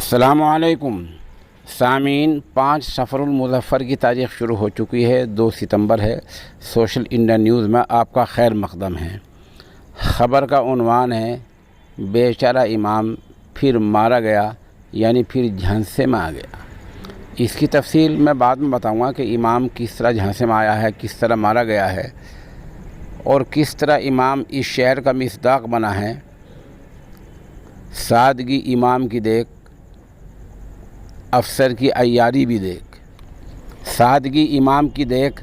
अस्सलामुअलैकुम सामीन। 5 सफ़रुल मुज़फ़्फ़र की तारीख़ शुरू हो चुकी है। 2 सितंबर है। सोशल इंडिया न्यूज़ में आपका खैर मक़दम है। ख़बर का उन्वान है बेचारा इमाम फिर मारा गया, यानी फिर झांसे में आ गया। इसकी तफसील मैं बाद में बताऊंगा कि इमाम किस तरह झांसे में आया है, किस तरह मारा गया है और किस तरह इमाम इस शहर का मिस्दाक बना है। सादगी इमाम की देख, अफसर की अय्यारी भी देख। सादगी इमाम की देख,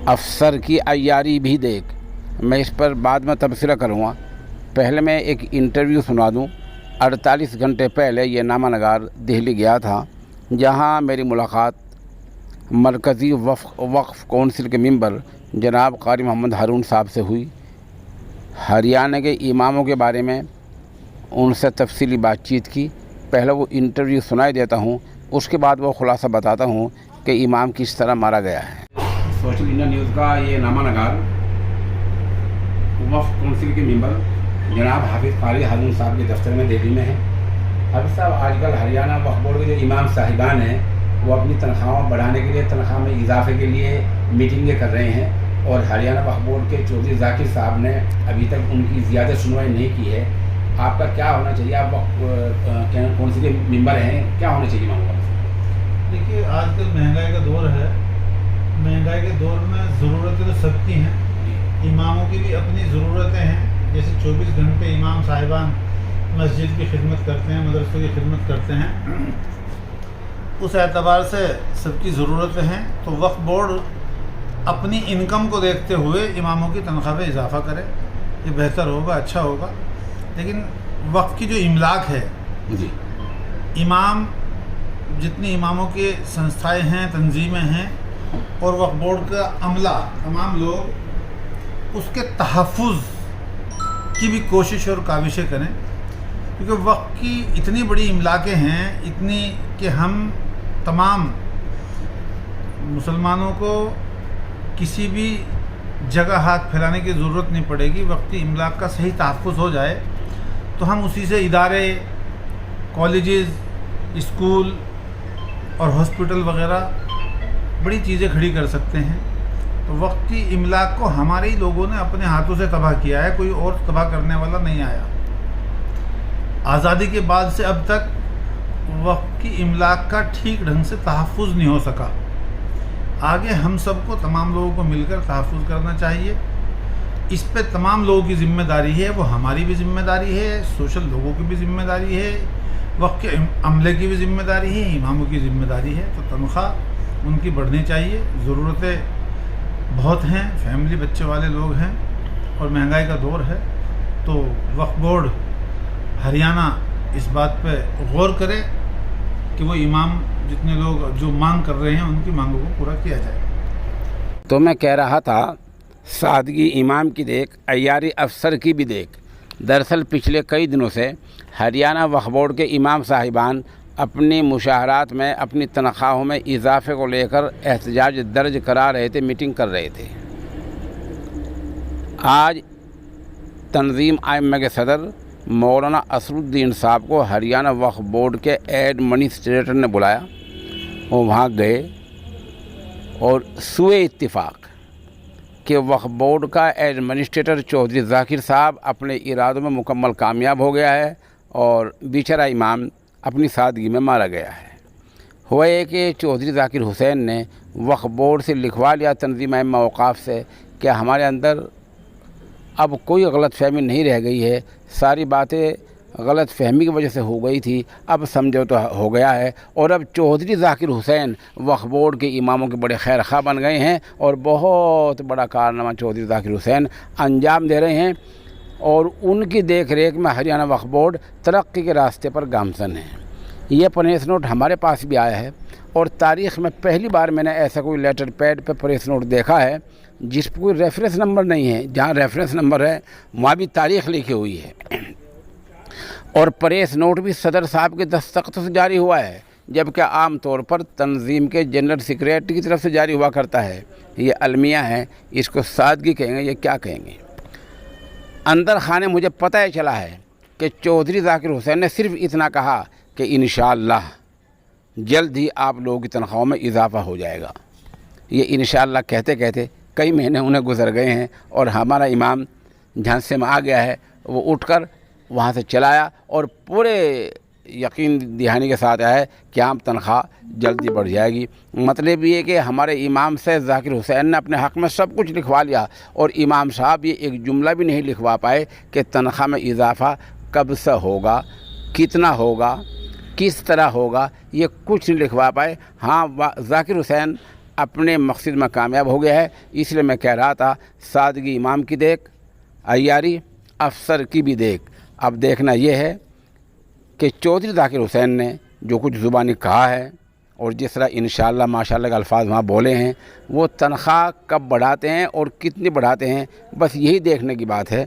अफसर की अय्यारी भी देख। मैं इस पर बाद में तबसरा करूँगा। पहले मैं एक इंटरव्यू सुना दूँ। 48 घंटे पहले ये नामा नगार दिल्ली गया था, जहाँ मेरी मुलाकात मरकज़ी वक्फ़ कौंसिल के मेंबर जनाब कारी मोहम्मद हारून साहब से हुई। हरियाणा के इमामों के बारे में उनसे तफसीली बातचीत की। पहले वो इंटरव्यू सुनाई देता हूँ, उसके बाद वो खुलासा बताता हूँ कि इमाम किस तरह मारा गया है। सोशल इंडिया न्यूज़ का ये नामा नगार वक्फ़ कौंसिल के मेंबर जनाब हाफिज़ कारी हारून साहब के दफ्तर में दिल्ली में है। हाफिज़ साहब, आजकल हरियाणा वक्फ़ बोर्ड के जो इमाम साहिबान हैं वो अपनी तनख्वाह बढ़ाने के लिए, तनख्वाह में इजाफे के लिए मीटिंगें कर रहे हैं और हरियाणा वक्फ़ बोर्ड के चौधरी जाकिर साहब ने अभी तक उनकी ज़्यादा सुनवाई नहीं की है। आपका क्या होना चाहिए? आप कौन से मेंबर हैं, क्या होना चाहिए मामला? देखिए, आजकल महंगाई का दौर है। महंगाई के दौर में ज़रूरतें तो सबकी हैं, इमामों की भी अपनी ज़रूरतें हैं। जैसे 24 घंटे इमाम साहिबान मस्जिद की खिदमत करते हैं, मदरसों की खिदमत करते हैं, उस एतबार से सबकी ज़रूरतें हैं। तो वक्फ़ बोर्ड अपनी इनकम को देखते हुए इमामों की तनख्वाह में इजाफ़ा करे, ये बेहतर होगा, अच्छा होगा। लेकिन वक्फ़ की जो इमलाक है जी, इमाम जितनी इमामों के संस्थाएं हैं, तंजीमें हैं और वक्फ़ बोर्ड का अमला, तमाम लोग उसके तहफ़्फ़ुज़ की भी कोशिश और काविशें करें, क्योंकि वक्फ़ की इतनी बड़ी इमलाकें हैं, इतनी कि हम तमाम मुसलमानों को किसी भी जगह हाथ फैलाने की ज़रूरत नहीं पड़ेगी। वक्फ़ की इमलाक का सही तहफ़्फ़ुज़ हो जाए तो हम उसी से इदारे, कॉलेजेस, स्कूल और हॉस्पिटल वगैरह बड़ी चीज़ें खड़ी कर सकते हैं। तो वक्फ़ की इमलाक को हमारे ही लोगों ने अपने हाथों से तबाह किया है, कोई और तबाह करने वाला नहीं आया। आज़ादी के बाद से अब तक वक्फ़ की इमलाक का ठीक ढंग से तहफ़्फ़ुज़ नहीं हो सका। आगे हम सबको, तमाम लोगों को मिलकर तहफ़्फ़ुज़ करना चाहिए। इस पे तमाम लोगों की ज़िम्मेदारी है, वो हमारी भी ज़िम्मेदारी है, सोशल लोगों की भी ज़िम्मेदारी है, वक्फ़ के अमले की भी ज़िम्मेदारी है, इमामों की ज़िम्मेदारी है। तो तनख्वाह उनकी बढ़नी चाहिए। ज़रूरतें बहुत हैं, फैमिली, बच्चे वाले लोग हैं और महंगाई का दौर है। तो वक्फ़ बोर्ड हरियाणा इस बात पे गौर करे कि वो इमाम जितने लोग जो मांग कर रहे हैं उनकी मांगों को पूरा किया जाए। तो मैं कह रहा था, सादगी इमाम की देख, अय्यारी अफसर की भी देख। दरअसल पिछले कई दिनों से हरियाणा वक्फ़ बोर्ड के इमाम साहिबान अपनी मुशाहरात में, अपनी तनख्वाहों में इजाफे को लेकर एहतजाज दर्ज करा रहे थे, मीटिंग कर रहे थे। आज तंजीम आइम्मा के सदर मौलाना असरुद्दीन साहब को हरियाणा वक्फ़ बोर्ड के एडमिनिस्ट्रेटर ने बुलाया। वो वहाँ गए और सुए इत्तिफाक कि वक्फ़ बोर्ड का एडमिनिस्ट्रेटर चौधरी जाकिर साहब अपने इरादों में मुकम्मल कामयाब हो गया है और बेचारा इमाम अपनी सादगी में मारा गया है। हुआ है कि चौधरी जाकिर हुसैन ने वक्फ़ बोर्ड से लिखवा लिया, तंजीम आइम्मा औक़ाफ़ से, कि हमारे अंदर अब कोई गलत फहमी नहीं रह गई है, सारी बातें गलत फहमी की वजह से हो गई थी, अब समझौता हो गया है और अब चौधरी जाकिर हुसैन वक्फ़ बोर्ड के इमामों के बड़े खैर खा बन गए हैं और बहुत बड़ा कारनामा चौधरी जाकिर हुसैन अंजाम दे रहे हैं और उनकी देख रेख में हरियाणा वक्फ़ बोर्ड तरक्की के रास्ते पर गामज़न है। ये प्रेस नोट हमारे पास भी आया है और तारीख़ में पहली बार मैंने ऐसा कोई लेटर पैड पे प्रेस नोट देखा है जिस पर कोई रेफरेंस नंबर नहीं है। जहाँ रेफरेंस नंबर है वहाँ भी तारीख़ लिखी हुई है और प्रेस नोट भी सदर साहब के दस्तखत से जारी हुआ है, जबकि आम तौर पर तंजीम के जनरल सेक्रेटरी की तरफ से जारी हुआ करता है। ये अलमिया है, इसको सादगी कहेंगे, ये क्या कहेंगे। अंदर खाने मुझे पता ही चला है कि चौधरी जाकिर हुसैन ने सिर्फ इतना कहा کہ انشاءاللہ جلد ہی آپ لوگوں کی تنخواہوں میں اضافہ ہو جائے گا۔ یہ انشاءاللہ کہتے کہتے کئی مہینے انہیں گزر گئے ہیں اور ہمارا امام جھانسے میں آ گیا ہے، وہ اٹھ کر وہاں سے چلا آیا اور پورے یقین دہانی کے ساتھ آیا ہے کہ عام تنخواہ جلدی بڑھ جائے گی۔ مطلب یہ کہ ہمارے امام سے ذاکر حسین نے اپنے حق میں سب کچھ لکھوا لیا، اور امام صاحب یہ ایک جملہ بھی نہیں لکھوا پائے کہ تنخواہ میں اضافہ کب سے ہوگا، کتنا ہوگا، کس طرح ہوگا، یہ کچھ نہیں لکھوا پائے۔ ہاں، ذاکر حسین اپنے مقصد میں کامیاب ہو گیا ہے، اس لیے میں کہہ رہا تھا سادگی امام کی دیکھ، عیاری افسر کی بھی دیکھ۔ اب دیکھنا یہ ہے کہ چودھری ذاکر حسین نے جو کچھ زبانی کہا ہے اور جس طرح انشاءاللہ ماشاءاللہ کے الفاظ وہاں بولے ہیں، وہ تنخواہ کب بڑھاتے ہیں اور کتنی بڑھاتے ہیں، بس یہی دیکھنے کی بات ہے۔